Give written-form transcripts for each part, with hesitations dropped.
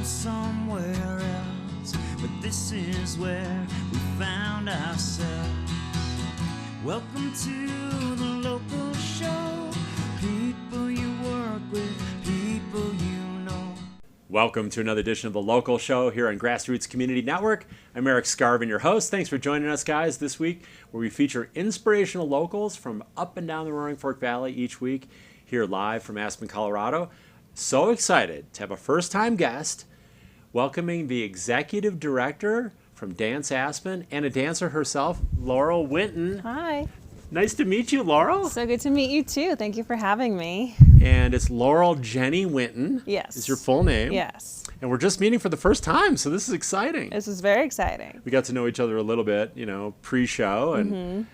somewhere else, but this is where we found ourselves. Welcome to the local show. People you work with, people you know. Welcome to another edition of the Local Show here on GrassRoots Community Network. I'm Erik, Skarvan, your host. Thanks for joining us, guys, this week, where we feature inspirational locals from up and down the Roaring Fork Valley each week, here live from Aspen, Colorado. So excited to have a first-time guest, welcoming the executive director from Dance Aspen and a dancer herself, Laurel Winton. Hi. Nice to meet you, Laurel. So good to meet you too. Thank you for having me. And it's Laurel Jenny Winton. Yes. Is your full name. Yes. And we're just meeting for the first time, so this is exciting. This is very exciting. We got to know each other a little bit, pre-show, and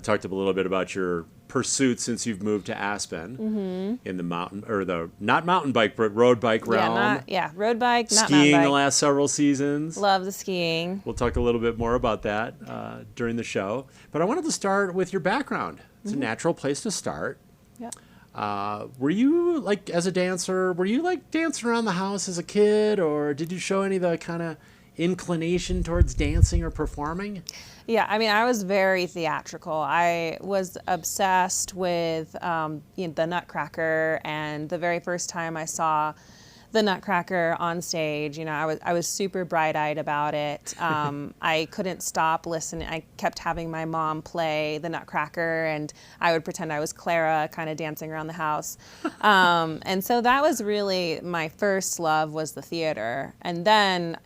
talked a little bit about your pursuits since you've moved to Aspen in the mountain, or the not mountain bike, but road bike realm. Road bike, not skiing mountain bike. the last several seasons. Love the skiing. We'll talk a little bit more about that during the show. But I wanted to start with your background. It's a natural place to start. Yeah. Were you, as a dancer, dancing around the house as a kid, or did you show any of the kind of inclination towards dancing or performing? Yeah, I mean, I was very theatrical. I was obsessed with the Nutcracker, and the very first time I saw the Nutcracker on stage, I was super bright-eyed about it. I couldn't stop listening. I kept having my mom play the Nutcracker, and I would pretend I was Clara, kind of dancing around the house. And so that was really my first love, was the theater. And then,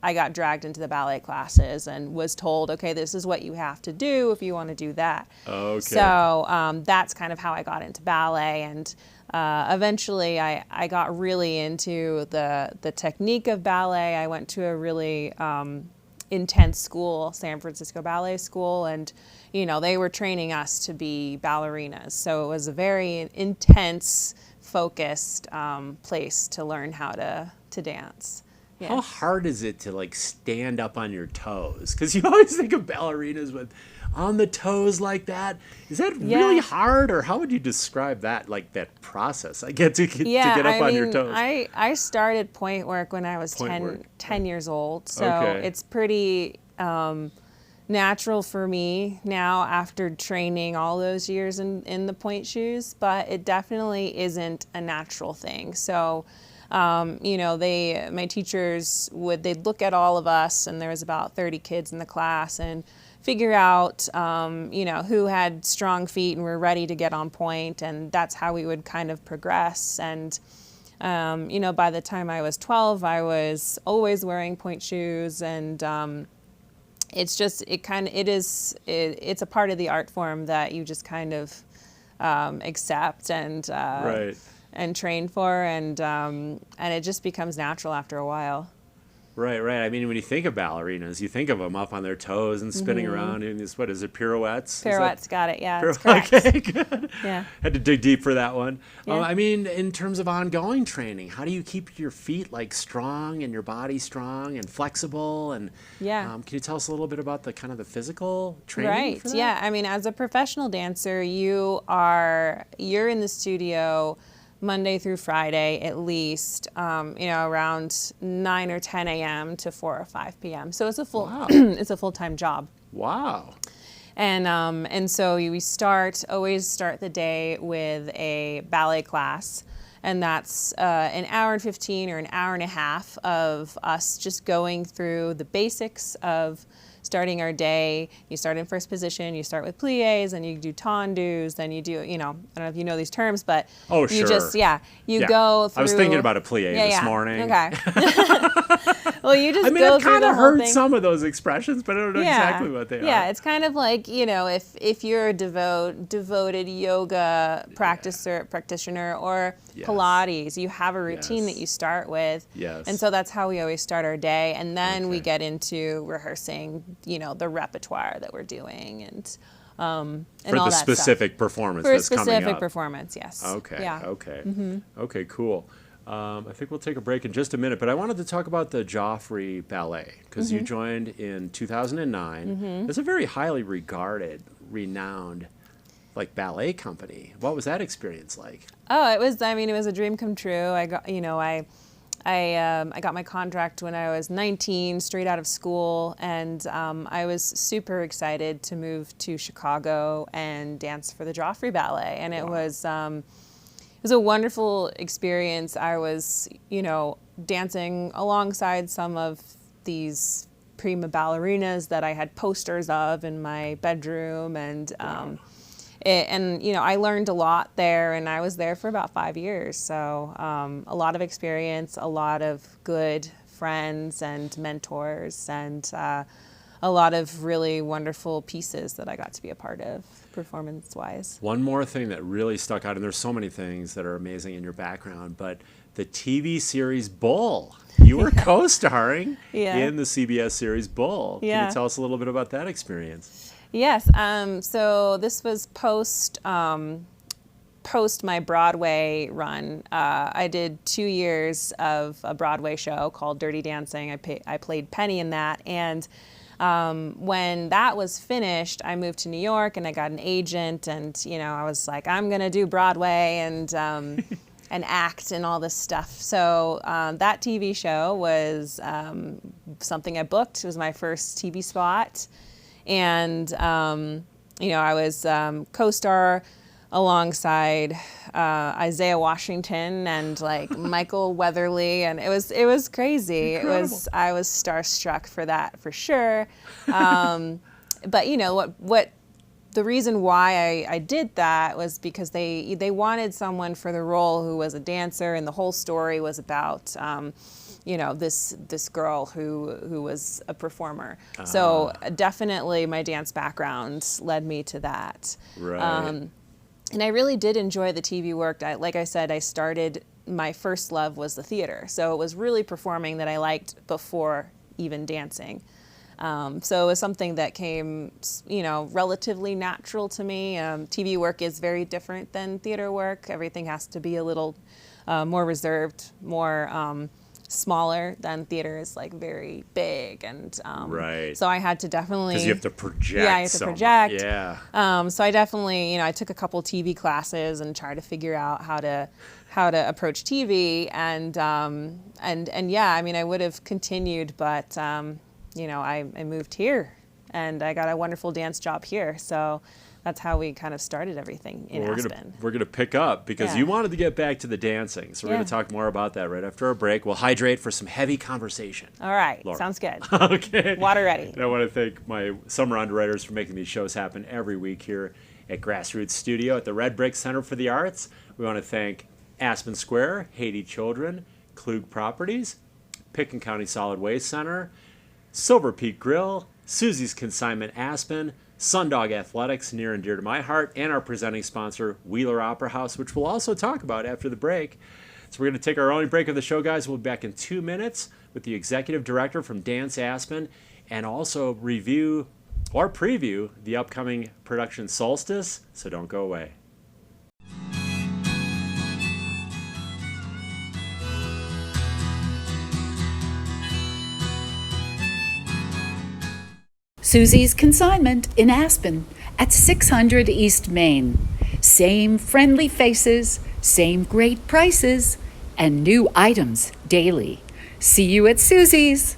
I got dragged into the ballet classes and was told, okay, this is what you have to do if you want to do that. Okay. So that's kind of how I got into ballet, and eventually I got really into the technique of ballet. I went to a really intense school, San Francisco Ballet School, and they were training us to be ballerinas. So it was a very intense, focused place to learn how to dance. Yeah. How hard is it to stand up on your toes? Because you always think of ballerinas with on the toes like that. Is that really hard, or how would you describe that? That process, to get up on your toes. I started point work when I was 10 years old, so it's pretty natural for me now after training all those years in the point shoes, but it definitely isn't a natural thing. So my teachers they'd look at all of us, and there was about 30 kids in the class, and figure out, who had strong feet and were ready to get on point, and that's how we would kind of progress. And, by the time I was 12, I was always wearing point shoes, and it's a part of the art form that you just kind of accept and right. and train for, and it just becomes natural after a while. Right. I mean, when you think of ballerinas, you think of them up on their toes and spinning around in these, what is it, pirouettes? Pirouettes, got it, yeah, that's correct. Okay, good. Yeah. Had to dig deep for that one. Yeah. In terms of ongoing training, how do you keep your feet strong and your body strong and flexible? And can you tell us a little bit about the kind of the physical training? Right, for that? yeah. I mean, as a professional dancer, you're in the studio Monday through Friday at least, around 9 or 10 a.m. to 4 or 5 p.m. So it's a it's a full-time job. Wow. And so we always start the day with a ballet class, and that's an hour and 15 or an hour and a half of us just going through the basics of starting our day. You start in first position, you start with pliés, and you do tendus, then you do, I don't know if you know these terms, but you sure. just, go through. I was thinking about a plié this morning. Okay. Well, you just go through I've kind of heard thing. some of those expressions, but I don't know exactly what they are. Yeah, it's kind of like, if you're a devoted yoga practitioner or Pilates, you have a routine that you start with. Yes. And so that's how we always start our day. And then we get into rehearsing, the repertoire that we're doing and all the that specific stuff. performance For a that's coming up. specific performance, yes. Okay. Yeah. Okay. Mm-hmm. Okay, cool. I think we'll take a break in just a minute, but I wanted to talk about the Joffrey Ballet, because you joined in 2009. It's a very highly regarded, renowned ballet company. What was that experience like? Oh, it was a dream come true. I got my contract when I was 19, straight out of school, and I was super excited to move to Chicago and dance for the Joffrey Ballet. And it was a wonderful experience. I was, dancing alongside some of these prima ballerinas that I had posters of in my bedroom, and I learned a lot there, and I was there for about 5 years. So a lot of experience, a lot of good friends and mentors, and a lot of really wonderful pieces that I got to be a part of performance-wise. One more thing that really stuck out, and there's so many things that are amazing in your background, but the TV series Bull. You were co-starring in the CBS series Bull. Can you tell us a little bit about that experience? Yes. So this was post my Broadway run. I did 2 years of a Broadway show called Dirty Dancing. I played Penny in that. And when that was finished, I moved to New York and I got an agent. And, I was like, I'm going to do Broadway and act and all this stuff. So that TV show was something I booked. It was my first TV spot. And, I was co-star alongside Isaiah Washington and Michael Weatherly, and it was crazy. Incredible. I was starstruck for that for sure. But what the reason why I did that was because they wanted someone for the role who was a dancer, and the whole story was about this girl who was a performer. So definitely my dance background led me to that. Right. And I really did enjoy the TV work. Like I said, my first love was the theater. So it was really performing that I liked before even dancing. So it was something that came, relatively natural to me. TV work is very different than theater work. Everything has to be a little more reserved, more smaller than theater is very big, and right. So I had to definitely, because you have to project. Yeah, you have to project. Yeah. So I definitely, I took a couple TV classes and tried to figure out how to approach TV, and yeah, I would have continued, but I moved here, and I got a wonderful dance job here. So that's how we kind of started everything in Aspen. We're gonna pick up because you wanted to get back to the dancing. So we're going to talk more about that right after our break. We'll hydrate for some heavy conversation. All right. Laurel. Sounds good. Okay. Water ready. And I want to thank my summer underwriters for making these shows happen every week here at GrassRoots Studio at the Red Brick Center for the Arts. We want to thank Aspen Square, Haiti Children, Klug Properties, Picken County Solid Waste Center, Silver Peak Grill, Susie's Consignment Aspen, Sundog Athletics, near and dear to my heart, and our presenting sponsor, Wheeler Opera House, which we'll also talk about after the break. So we're going to take our only break of the show, guys. We'll be back in 2 minutes with the executive director from Dance Aspen, and also review or preview the upcoming production Solstice, so don't go away. Susie's Consignment in Aspen at 600 East Main. Same friendly faces, same great prices, and new items daily. See you at Susie's.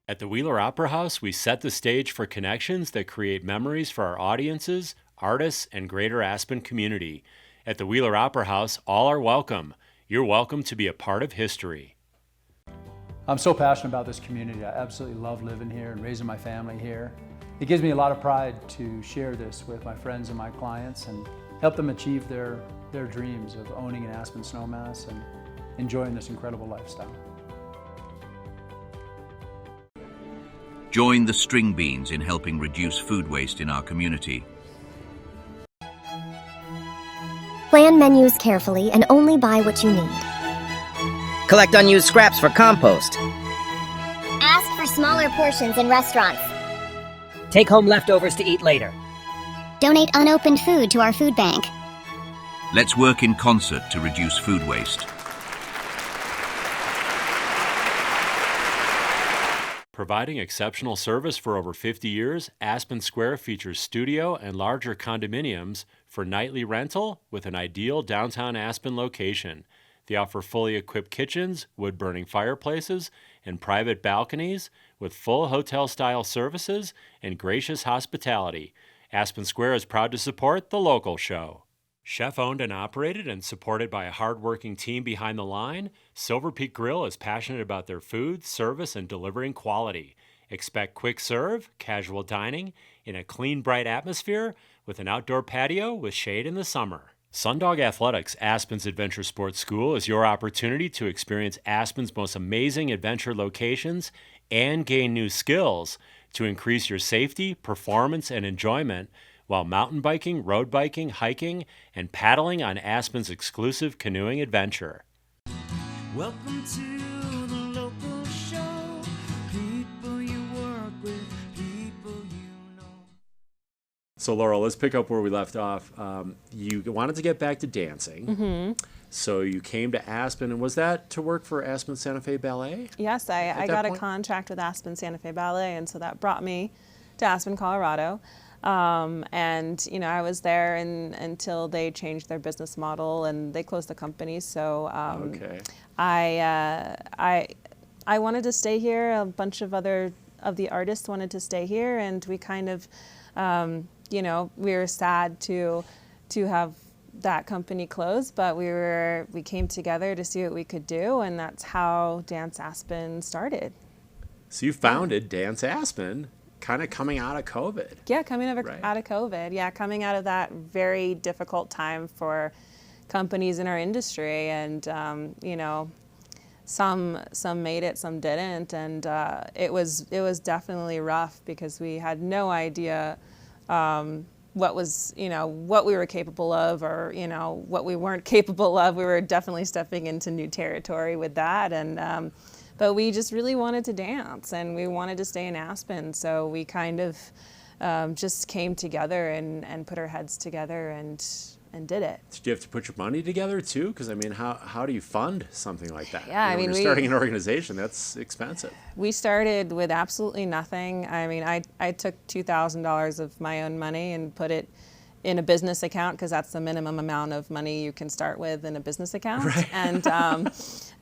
At the Wheeler Opera House, we set the stage for connections that create memories for our audiences, artists, and greater Aspen community. At the Wheeler Opera House, all are welcome. You're welcome to be a part of history. I'm so passionate about this community. I absolutely love living here and raising my family here. It gives me a lot of pride to share this with my friends and my clients and help them achieve their dreams of owning an Aspen snowmass and enjoying this incredible lifestyle. Join the string beans in helping reduce food waste in our community. Plan menus carefully and only buy what you need. Collect unused scraps for compost. Ask for smaller portions in restaurants. Take home leftovers to eat later. Donate unopened food to our food bank. Let's work in concert to reduce food waste. Providing exceptional service for over 50 years, Aspen Square features studio and larger condominiums for nightly rental with an ideal downtown Aspen location. They offer fully equipped kitchens, wood-burning fireplaces, and private balconies with full hotel-style services and gracious hospitality. Aspen Square is proud to support the local show. Chef-owned and operated and supported by a hard-working team behind the line, Silver Peak Grill is passionate about their food, service, and delivering quality. Expect quick serve, casual dining, in a clean, bright atmosphere with an outdoor patio with shade in the summer. Sundog Athletics, Aspen's adventure sports school, is your opportunity to experience Aspen's most amazing adventure locations and gain new skills to increase your safety, performance, and enjoyment while mountain biking, road biking, hiking, and paddling on Aspen's exclusive canoeing adventure. Welcome to the local show. People you work with, people you know. So Laurel, let's pick up where we left off. You wanted to get back to dancing. Mm-hmm. So you came to Aspen, and was that to work for Aspen Santa Fe Ballet? Yes, I got a contract with Aspen Santa Fe Ballet, and so that brought me to Aspen, Colorado. And I was there until they changed their business model and they closed the company. So I wanted to stay here. A bunch of the artists wanted to stay here, and we kind of we were sad to have that company close, but we came together to see what we could do, and that's how Dance Aspen started. So you founded Dance Aspen kind of coming out of COVID. Yeah, coming out of COVID. Yeah, coming out of that very difficult time for companies in our industry, and some made it, some didn't, and it was definitely rough because we had no idea what we were capable of, or what we weren't capable of. We were definitely stepping into new territory with that, and but we just really wanted to dance, and we wanted to stay in Aspen, so we kind of just came together and put our heads together and did it. Did you have to put your money together too? Because I mean, how do you fund something like that? Yeah, I mean, when you're starting an organization, that's expensive. We started with absolutely nothing. I mean, I took $2,000 of my own money and put it in a business account, because that's the minimum amount of money you can start with in a business account. Right.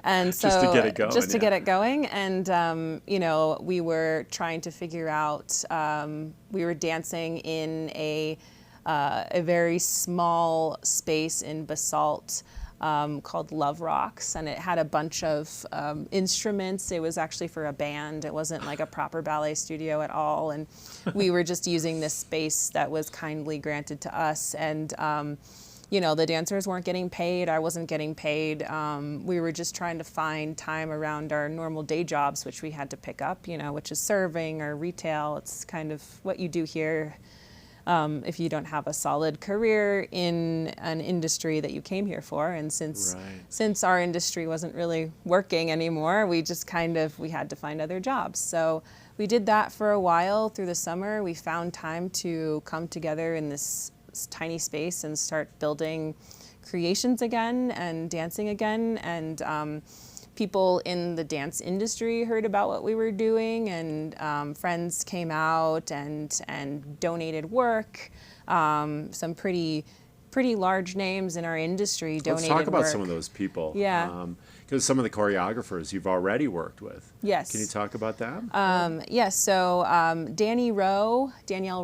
And so just to get it going. Just to get it going. And we were trying to figure out. We were dancing in a very small space in Basalt called Love Rocks, and it had a bunch of instruments. It was actually for a band. It wasn't like a proper ballet studio at all, and we were just using this space that was kindly granted to us, and the dancers weren't getting paid. I wasn't getting paid. We were just trying to find time around our normal day jobs, which we had to pick up, which is serving or retail. It's kind of what you do here. If you don't have a solid career in an industry that you came here for. And since our industry wasn't really working anymore, we just we had to find other jobs. So we did that for a while through the summer. We found time to come together in this tiny space and start building creations again and dancing again. And people in the dance industry heard about what we were doing, and friends came out and donated work. Some pretty large names in our industry donated work. Let's talk about some of those people. Yeah. Because some of the choreographers you've already worked with. Yes. Can you talk about them? Yes. So Danielle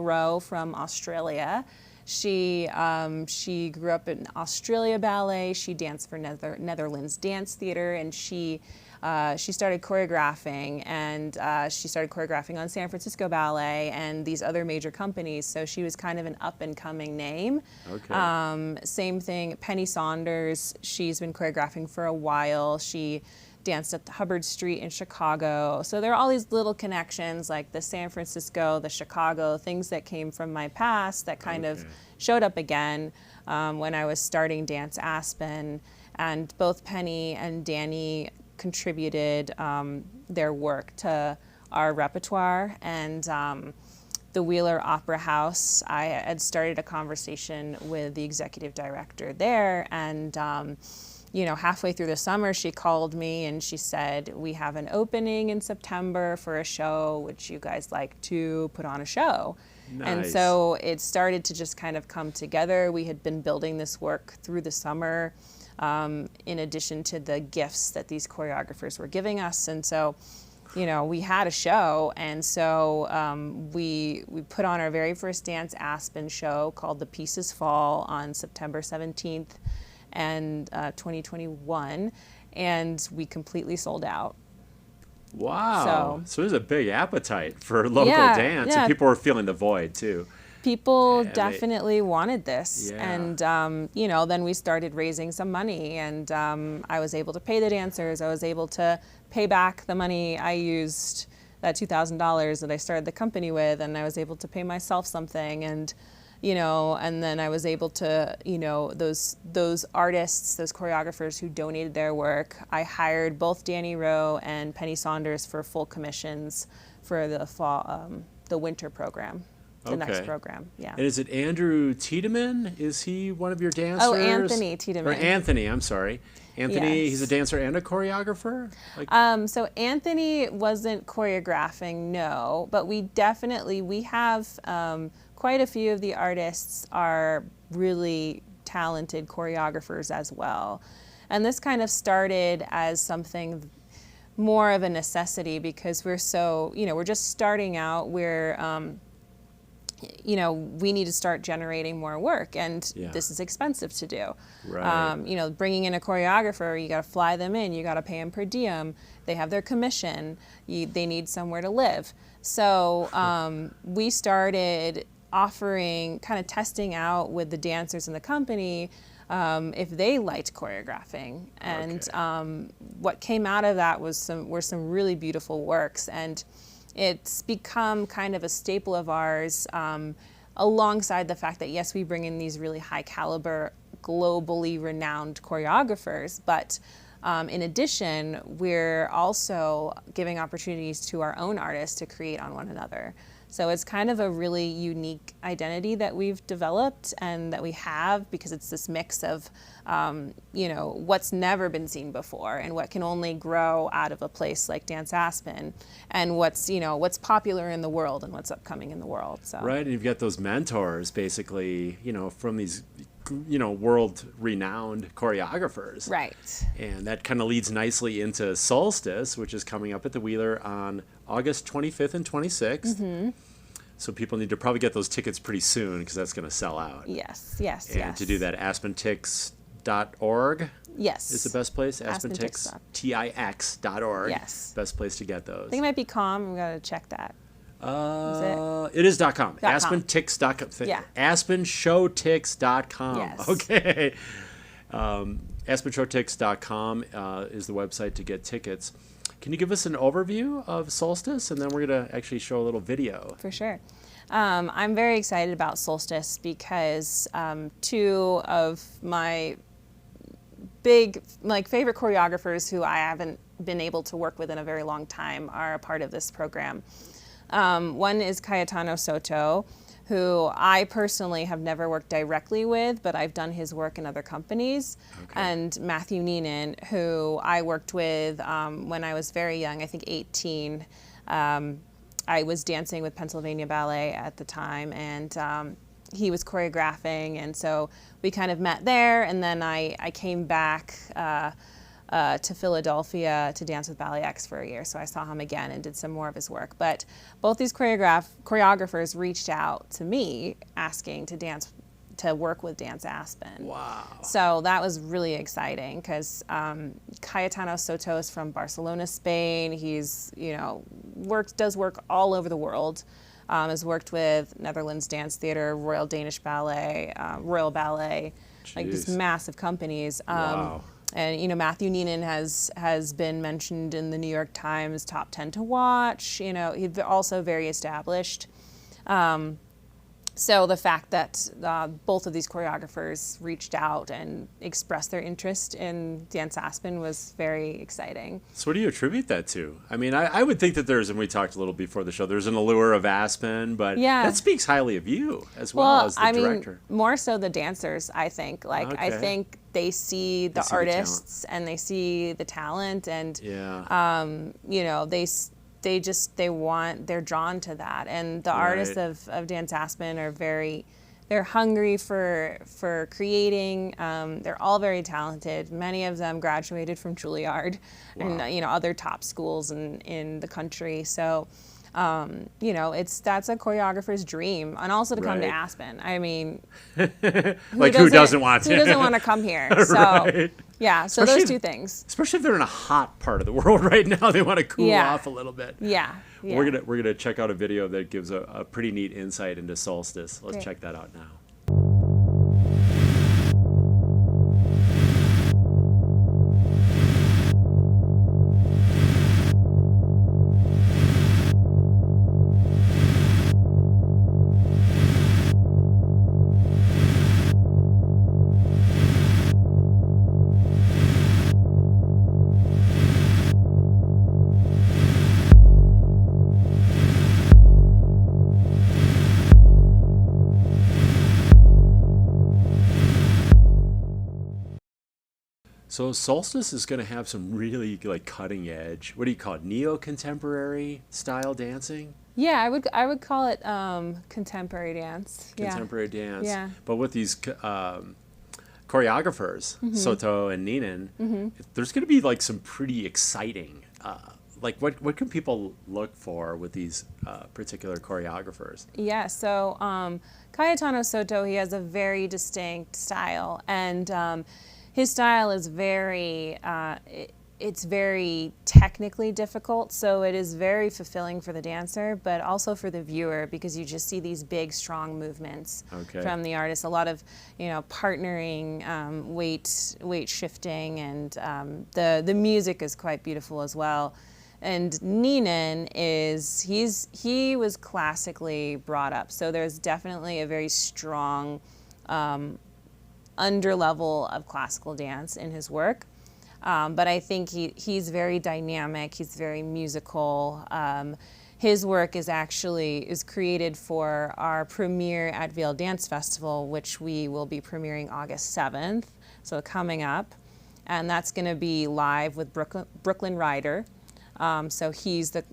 Rowe from Australia. She grew up in Australia Ballet. She danced for Netherlands Dance Theater, and she started choreographing, and she started choreographing on San Francisco Ballet and these other major companies. So she was kind of an up-and-coming name. Okay. Same thing, Penny Saunders. She's been choreographing for a while. She danced at the Hubbard Street in Chicago. So there are all these little connections, like the San Francisco, the Chicago, things that came from my past that kind of showed up again when I was starting Dance Aspen. And both Penny and Danny contributed their work to our repertoire. And the Wheeler Opera House, I had started a conversation with the executive director there, and halfway through the summer, she called me and she said, we have an opening in September for a show. Would you guys like to put on a show? Nice. And so it started to just kind of come together. We had been building this work through the summer, in addition to the gifts that these choreographers were giving us. And so, we had a show, and so we put on our very first Dance Aspen show called The Pieces Fall on September 17th. And 2021, and we completely sold out. Wow. So there's a big appetite for local dance, and people were feeling the void too. People definitely wanted this. Yeah. And, then we started raising some money, and I was able to pay the dancers. I was able to pay back the money I used, that $2,000 that I started the company with, and I was able to pay myself something. And and then I was able to, those artists, those choreographers who donated their work, I hired both Danny Rowe and Penny Saunders for full commissions for the fall, the winter program, the next program. Yeah. And is it Andrew Tiedemann? Is he one of your dancers? Oh, Anthony Tiedemann. Or Anthony, I'm sorry. Anthony, yes. He's a dancer and a choreographer? So Anthony wasn't choreographing, no, but we have quite a few of the artists are really talented choreographers as well. And this kind of started as something more of a necessity because we're so, we're just starting out. We need to start generating more work, and this is expensive to do. Right. Bringing in a choreographer, you got to fly them in, you got to pay them per diem. They have their commission. They need somewhere to live. So we started offering, kind of testing out with the dancers in the company if they liked choreographing. And what came out of that were some really beautiful works. And it's become kind of a staple of ours, alongside the fact that, yes, we bring in these really high caliber, globally renowned choreographers, but in addition, we're also giving opportunities to our own artists to create on one another. So it's kind of a really unique identity that we've developed and that we have, because it's this mix of, what's never been seen before and what can only grow out of a place like Dance Aspen, and what's popular in the world and what's upcoming in the world. So. Right, and you've got those mentors, basically, from these, world-renowned choreographers. Right. And that kind of leads nicely into Solstice, which is coming up at the Wheeler on August 25th and 26th. Mm-hmm. So people need to probably get those tickets pretty soon, because that's going to sell out. Yes. And to do that, aspentix.org is the best place. aspentix.org. Yes. Best place to get those. I think it might be .com. We got to check that. It is .com. aspentix.com. Yeah. aspenshowtix.com. Yes. Okay. aspenshowtix.com is the website to get tickets. Can you give us an overview of Solstice, and then we're going to actually show a little video? For sure. I'm very excited about Solstice because two of my favorite choreographers who I haven't been able to work with in a very long time are a part of this program. One is Cayetano Soto, who I personally have never worked directly with, but I've done his work in other companies. Okay. And Matthew Neenan, who I worked with when I was very young, I think 18. I was dancing with Pennsylvania Ballet at the time, and he was choreographing, and so we kind of met there, and then I came back to Philadelphia to dance with Ballet X for a year. So I saw him again and did some more of his work. But both these choreographers reached out to me asking to work with Dance Aspen. Wow. So that was really exciting because Cayetano Soto is from Barcelona, Spain. He's, does work all over the world. Has worked with Netherlands Dance Theatre, Royal Danish Ballet, Royal Ballet, like these massive companies. Wow. And Matthew Neenan has been mentioned in the New York Times top 10 to watch. He's also very established. So the fact that both of these choreographers reached out and expressed their interest in Dance Aspen was very exciting. So what do you attribute that to? I mean, I would think that there's, and we talked a little before the show, there's an allure of Aspen, but that speaks highly of you as well as the director. Mean, more so the dancers, I think. Like, I think they see the artists and they see the talent, and you know, they're drawn to that. And the artists of Dance Aspen are they're hungry for creating. They're all very talented. Many of them graduated from Juilliard and, you know, other top schools in the country. So, you know, that's a choreographer's dream, and also to come to Aspen. I mean, like who doesn't want to? Who doesn't want to come here? So, yeah, so especially those two things. Especially if they're in a hot part of the world right now, they want to cool off a little bit. Yeah. We're gonna check out a video that gives a pretty neat insight into Solstice. Let's check that out now. So Solstice is going to have some really like cutting edge, what do you call it, neo-contemporary style dancing? Yeah, I would call it contemporary dance. Contemporary dance. Yeah. But with these choreographers, Soto and Ninan, there's going to be like some pretty exciting, like what can people look for with these particular choreographers? Yeah, so Cayetano Soto, he has a very distinct style, and his style is it's very technically difficult, so it is very fulfilling for the dancer, but also for the viewer, because you just see these big, strong movements from the artist. A lot of, you know, partnering, weight shifting, and the music is quite beautiful as well. And Ninan he was classically brought up, so there's definitely a very strong underlevel of classical dance in his work. But I think he's very dynamic, he's very musical. His work is created for our premiere at Vail Dance Festival, which we will be premiering August 7th, so coming up. And that's going to be live with Brooklyn Ryder. So he's the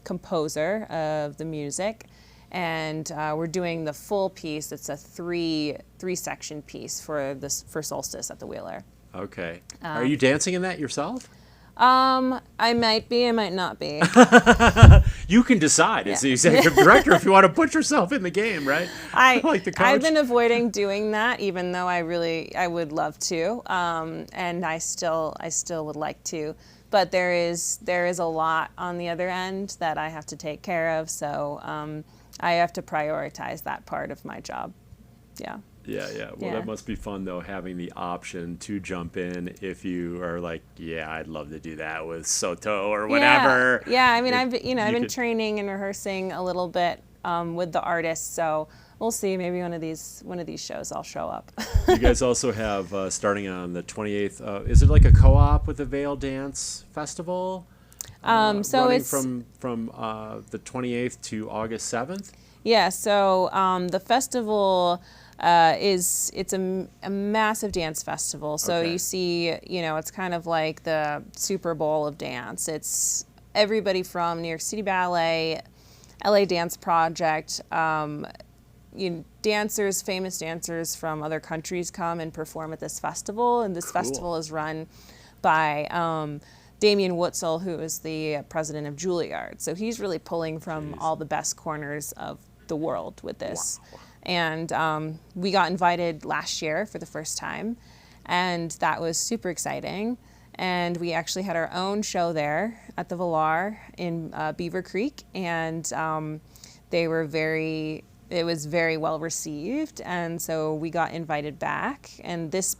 composer of the music. And we're doing the full piece. It's a three-section piece for Solstice at the Wheeler. Okay. Are you dancing in that yourself? I might be, I might not be. You can decide as the executive director if you want to put yourself in the game, right? Like the coach. I've been avoiding doing that, even though I would love to, and I still would like to. But there is a lot on the other end that I have to take care of, so I have to prioritize that part of my job. Yeah. Yeah. Well, that must be fun, though, having the option to jump in if you are like, I'd love to do that with Soto or whatever. Yeah. I mean, I've been training and rehearsing a little bit with the artists, so we'll see. Maybe one of these shows I'll show up. You guys also have starting on the 28th. Is it like a co-op with the Vail Dance Festival? So it's from the 28th to August 7th. Yeah. So the festival. It's a massive dance festival. So you see, it's kind of like the Super Bowl of dance. It's everybody from New York City Ballet, LA Dance Project, famous dancers from other countries come and perform at this festival. And this festival is run by Damien Wutzel, who is the president of Juilliard. So he's really pulling from all the best corners of the world with this. Wow. And we got invited last year for the first time, and that was super exciting. And we actually had our own show there at the Villar in Beaver Creek, and it was very well received. And so we got invited back. And this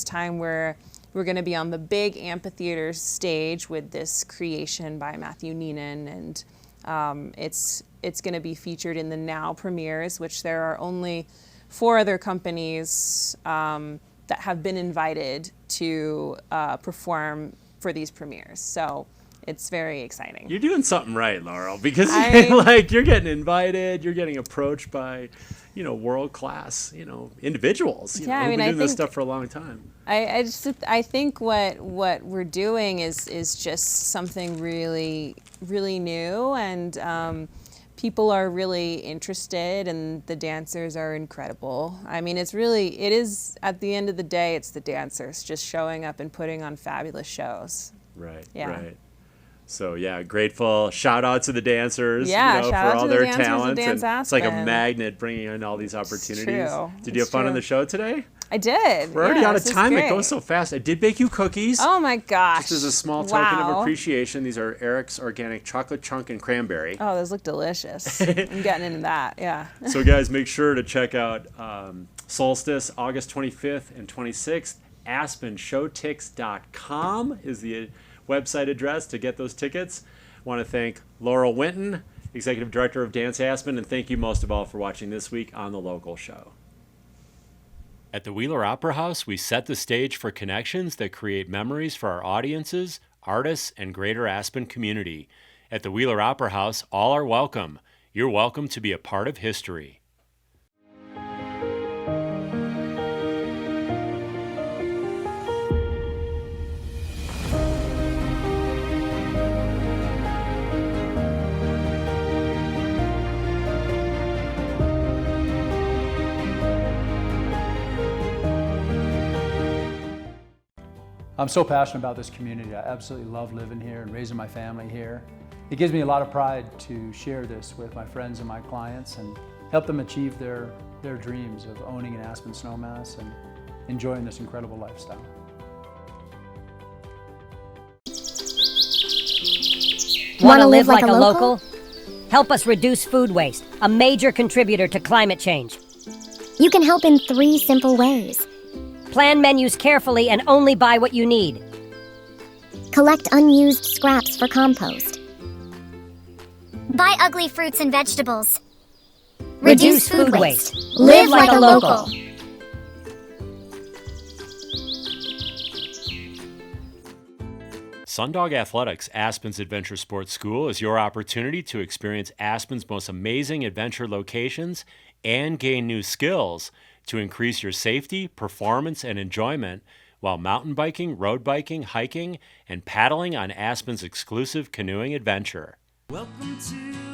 time we're going to be on the big amphitheater stage with this creation by Matthew Ninan, and It's going to be featured in the Now premieres, which there are only 4 other companies that have been invited to perform for these premieres. So it's very exciting. You're doing something right, Laurel, because like you're getting invited, you're getting approached by, world-class, individuals. Who've been doing this stuff for a long time. I think what we're doing is just something really, really new, and people are really interested, and the dancers are incredible. I mean, it is, at the end of the day, it's the dancers just showing up and putting on fabulous shows. Right, yeah. Right. So yeah, grateful. Shout out to the dancers, for all their talent. And it's like a magnet bringing in all these opportunities. Did you have fun on the show today? I did. We're already out of time. It goes so fast. I did bake you cookies. Oh my gosh. Just as a small token of appreciation. These are Erik's organic chocolate chunk and cranberry. Oh, those look delicious. I'm getting into that, yeah. So guys, make sure to check out Solstice, August 25th and 26th. AspenShowTix.com is the website address to get those tickets. I want to thank Laurel Winton, Executive Director of Dance Aspen, and thank you most of all for watching this week on The Local Show. At the Wheeler Opera House, we set the stage for connections that create memories for our audiences, artists, and greater Aspen community. At the Wheeler Opera House, all are welcome. You're welcome to be a part of history. I'm so passionate about this community. I absolutely love living here and raising my family here. It gives me a lot of pride to share this with my friends and my clients and help them achieve their dreams of owning an Aspen snowmass and enjoying this incredible lifestyle. Want to live like a local? Help us reduce food waste, a major contributor to climate change. You can help in 3 simple ways. Plan menus carefully and only buy what you need. Collect unused scraps for compost. Buy ugly fruits and vegetables. Reduce food waste. Live like a local. Sundog Athletics, Aspen's Adventure Sports School, is your opportunity to experience Aspen's most amazing adventure locations and gain new skills to increase your safety, performance, and enjoyment while mountain biking, road biking, hiking, and paddling on Aspen's exclusive canoeing adventure. Welcome to